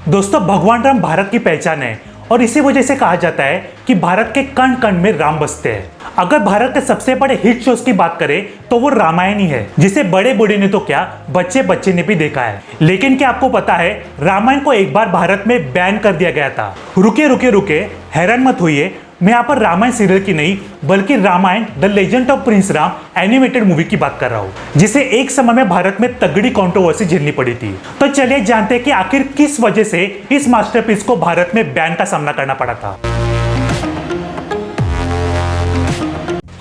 दोस्तों, भगवान राम भारत की पहचान है और इसी वजह से कहा जाता है कि भारत के कण कण में राम बसते हैं। अगर भारत के सबसे बड़े हिट शोज की बात करें तो वो रामायण ही है, जिसे बड़े बूढ़े ने तो क्या, बच्चे बच्चे ने भी देखा है। लेकिन क्या आपको पता है, रामायण को एक बार भारत में बैन कर दिया गया था। रुके रुके रुके, हैरान मत होइए, मैं यहाँ पर रामायण सीरियल की नहीं बल्कि Ramayana the legend of prince Ram animated movie की बात कर रहा हूँ, जिसे एक समय में भारत में तगड़ी कंट्रोवर्सी झेलनी पड़ी थी। तो चलिए जानते हैं कि आखिर किस वजह से इस मास्टरपीस को भारत में बैन का सामना करना पड़ा था।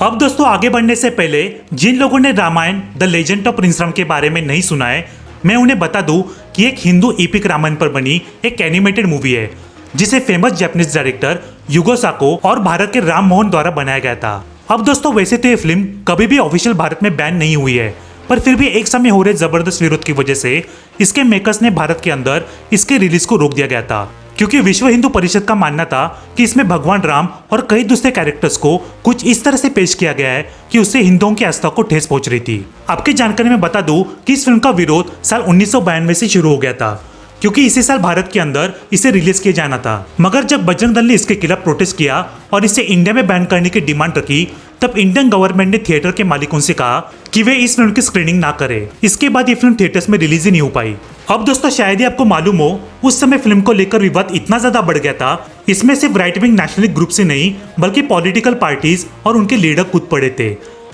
अब दोस्तों, आगे बढ़ने से पहले जिन लोगों ने Ramayana the legend of prince Ram के बारे में नहीं सुना है, मैं उन्हें बता दूं कि एक हिंदू एपिक रामायण पर बनी एक एनिमेटेड मूवी है, जिसे फेमस जापानीज डायरेक्टर युगो साको और भारत के राम मोहन द्वारा बनाया गया था। अब दोस्तों, वैसे तो ये फिल्म कभी भी ऑफिशियल भारत में बैन नहीं हुई है, पर फिर भी एक समय हो रहे जबरदस्त विरोध की वजह से इसके मेकर्स ने भारत के अंदर इसके रिलीज को रोक दिया गया था, क्योंकि विश्व हिंदू परिषद का मानना था कि इसमें भगवान राम और कई दूसरे कैरेक्टर्स को कुछ इस तरह से पेश किया गया है कि उससे हिंदुओं की आस्था को ठेस पहुंच रही थी। आपकी जानकारी में बता दूं कि इस फिल्म का विरोध साल 1992 से शुरू हो गया था, क्योंकि इसी साल भारत के अंदर इसे रिलीज किया जाना था। मगर जब बजरंग दल ने इसके खिलाफ प्रोटेस्ट किया और इसे इंडिया में बैन करने की डिमांड रखी, तब इंडियन गवर्नमेंट ने थिएटर के मालिकों से कहा कि वे इस फिल्म की स्क्रीनिंग ना करें। इसके बाद ये फिल्म थिएटर्स में रिलीज ही नहीं हो पाई। अब दोस्तों, शायद ही आपको मालूम हो, उस समय फिल्म को लेकर विवाद इतना ज्यादा बढ़ गया था, इसमें सिर्फ राइट विंग नेशनलिस्ट ग्रुप से नहीं बल्कि पॉलिटिकल पार्टीज और उनके लीडर कूद पड़े थे,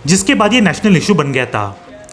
जिसके बाद ये नेशनल इशू बन गया था।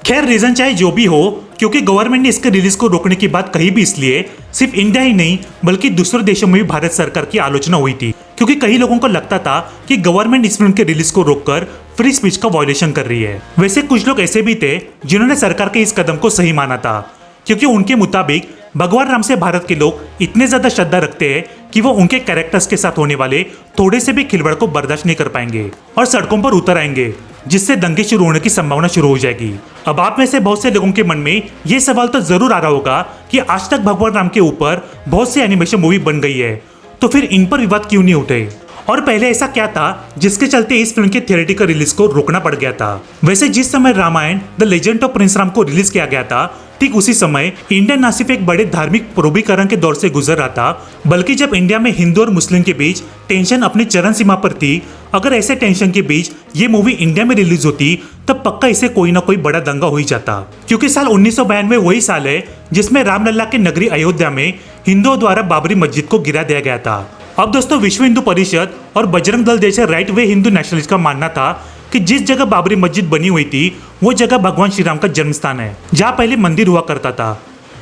खैर, रीजन चाहे जो भी हो, क्योंकि गवर्नमेंट ने इसके रिलीज को रोकने की बात कही भी इसलिए सिर्फ इंडिया ही नहीं बल्कि दूसरे देशों में भी भारत सरकार की आलोचना हुई थी, क्योंकि कई लोगों को लगता था कि गवर्नमेंट इस फिल्म के रिलीज को रोककर फ्री स्पीच का वायलेशन कर रही है। वैसे कुछ लोग ऐसे भी थे जिन्होंने सरकार के इस कदम को सही माना था, क्योंकि उनके मुताबिक भगवान राम से भारत के लोग इतने ज्यादा श्रद्धा रखते हैं कि वो उनके कैरेक्टर्स के साथ होने वाले थोड़े से भी खिलवाड़ को बर्दाश्त नहीं कर पाएंगे और सड़कों पर उतर आएंगे, जिससे दंगे शुरू होने की संभावना शुरू हो जाएगी। अब आप में से बहुत से लोगों के मन में ये सवाल तो जरूर आ रहा होगा कि आज तक भगवान राम के ऊपर बहुत सी एनिमेशन मूवी बन गई है, तो फिर इन पर विवाद क्यों नहीं उठे, और पहले ऐसा क्या था जिसके चलते इस फिल्म के थिएटरिकल रिलीज को रोकना पड़ गया था। वैसे जिस समय Ramayana the legend of prince Ram को रिलीज किया गया था, ठीक उसी समय इंडिया न सिर्फ एक बड़े धार्मिक प्रोभीकरण के दौर से गुजर रहा था, बल्कि जब इंडिया में हिंदू और मुस्लिम के बीच टेंशन अपनी चरम सीमा पर थी। अगर ऐसे टेंशन के बीच ये मूवी इंडिया में रिलीज होती तब पक्का इसे कोई ना कोई बड़ा दंगा हो ही जाता, क्योंकि साल 1992 वही साल है जिसमें रामलला के नगरी अयोध्या में हिंदुओं द्वारा बाबरी मस्जिद को गिरा दिया गया था। अब दोस्तों, विश्व हिंदू परिषद और बजरंग दल जैसे राइट वे हिंदू नेशनलिस्ट का मानना था कि जिस जगह बाबरी मस्जिद बनी हुई थी वो जगह भगवान श्री राम का जन्म स्थान है, जहाँ पहले मंदिर हुआ करता था।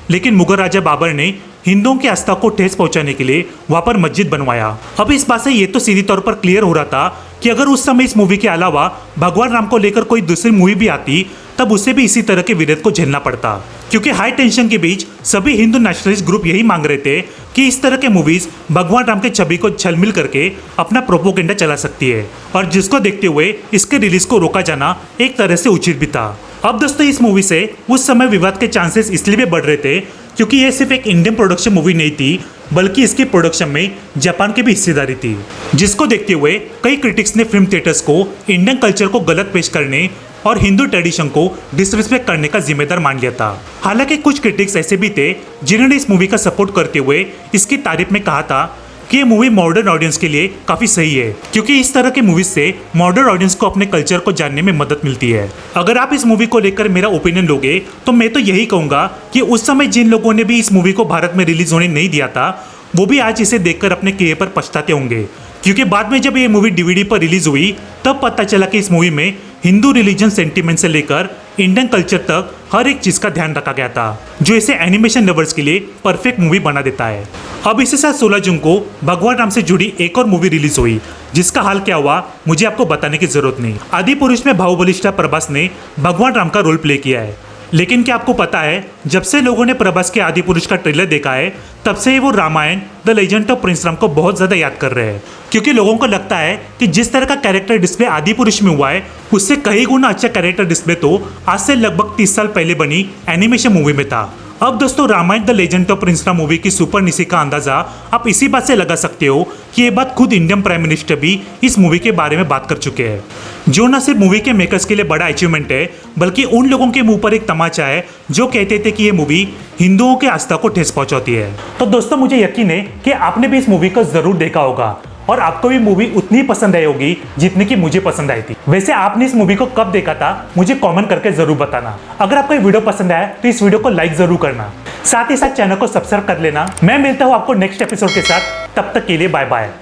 लेकिन मुगल राजा बाबर ने हिंदुओं की आस्था को ठेस पहुंचाने के लिए वहां पर मस्जिद बनवाया। अब इस बात से ये तो सीधी तौर पर क्लियर हो रहा था कि अगर उस समय इस मूवी के अलावा भगवान राम को लेकर कोई दूसरी मूवी भी आती तब उसे भी इसी तरह के विरोध को झेलना पड़ता, क्योंकि हाई टेंशन के बीच सभी हिंदू नेशनलिस्ट ग्रुप यही मांग रहे थे कि इस तरह के मूवीज भगवान राम के छवि को छलमिल करके अपना प्रोपोगेंडा चला सकती है, और जिसको देखते हुए इसके रिलीज को रोका जाना एक तरह से उचित भी था। अब दोस्तों, इस मूवी से उस समय विवाद के चांसेस इसलिए भी बढ़ रहे थे क्योंकि यह सिर्फ एक इंडियन प्रोडक्शन मूवी नहीं थी, बल्कि इसकी प्रोडक्शन में जापान की भी हिस्सेदारी थी, जिसको देखते हुए कई क्रिटिक्स ने फिल्म थिएटर्स को इंडियन कल्चर को गलत पेश करने और हिंदू ट्रेडिशन को डिसरिस्पेक्ट करने का जिम्मेदार मान लिया था। हालांकि कुछ क्रिटिक्स ऐसे भी थे जिन्होंने इस मूवी का सपोर्ट करते हुए इसकी तारीफ में कहा था कि ये मूवी मॉडर्न ऑडियंस के लिए काफी सही है, क्योंकि इस तरह के मूवीज से मॉडर्न ऑडियंस को अपने कल्चर को जानने में मदद मिलती है। अगर आप इस मूवी को लेकर मेरा ओपिनियन लोगे तो मैं तो यही कहूंगा कि उस समय जिन लोगों ने भी इस मूवी को भारत में रिलीज होने नहीं दिया था, वो भी आज इसे देखकर अपने किए पर पछताते होंगे, क्योंकि बाद में जब ये मूवी डीवीडी पर रिलीज हुई तब पता चला कि इस मूवी में हिंदू रिलीजन सेंटिमेंट से लेकर इंडियन कल्चर तक हर एक चीज का ध्यान रखा गया था, जो इसे एनिमेशन लवर्स के लिए परफेक्ट मूवी बना देता है। अब इसी साल 16 जून को भगवान राम से जुड़ी एक और मूवी रिलीज हुई, जिसका हाल क्या हुआ मुझे आपको बताने की जरूरत नहीं। आदि पुरुष में बाहुबली स्टार प्रभास ने भगवान राम का रोल प्ले किया है। लेकिन क्या आपको पता है, जब से लोगों ने प्रभास के आदि पुरुष का ट्रेलर देखा है तब से ही वो Ramayana the legend of prince Ram को बहुत ज्यादा याद कर रहे हैं, क्योंकि लोगों को लगता है कि जिस तरह का कैरेक्टर डिस्प्ले आदि पुरुष में हुआ है उससे कई गुना अच्छा कैरेक्टर डिस्प्ले तो आज से लगभग 30 साल पहले बनी एनिमेशन मूवी में था। अब दोस्तों Ramayan the legend of प्रिंसराम movie की सुपर निशी का अंदाजा आप इसी बात से लगा सकते हो कि ये बात खुद इंडियन प्राइम मिनिस्टर भी इस मूवी के बारे में बात कर चुके हैं, जो न सिर्फ मूवी के मेकर्स के लिए बड़ा अचीवमेंट है बल्कि उन लोगों के मुंह पर एक तमाचा है जो कहते थे कि ये मूवी हिंदुओं के आस्था को ठेस पहुंचाती है। तो दोस्तों मुझे यकीन है कि आपने भी इस मूवी को जरूर देखा होगा और आपको भी मूवी उतनी पसंद आई होगी जितनी कि मुझे पसंद आई थी। वैसे आपने इस मूवी को कब देखा था मुझे कमेंट करके जरूर बताना। अगर आपको ये वीडियो पसंद आया तो इस वीडियो को लाइक जरूर करना, साथ ही साथ चैनल को सब्सक्राइब कर लेना। मैं मिलता हूँ आपको नेक्स्ट एपिसोड के साथ, तब तक के लिए बाय बाय।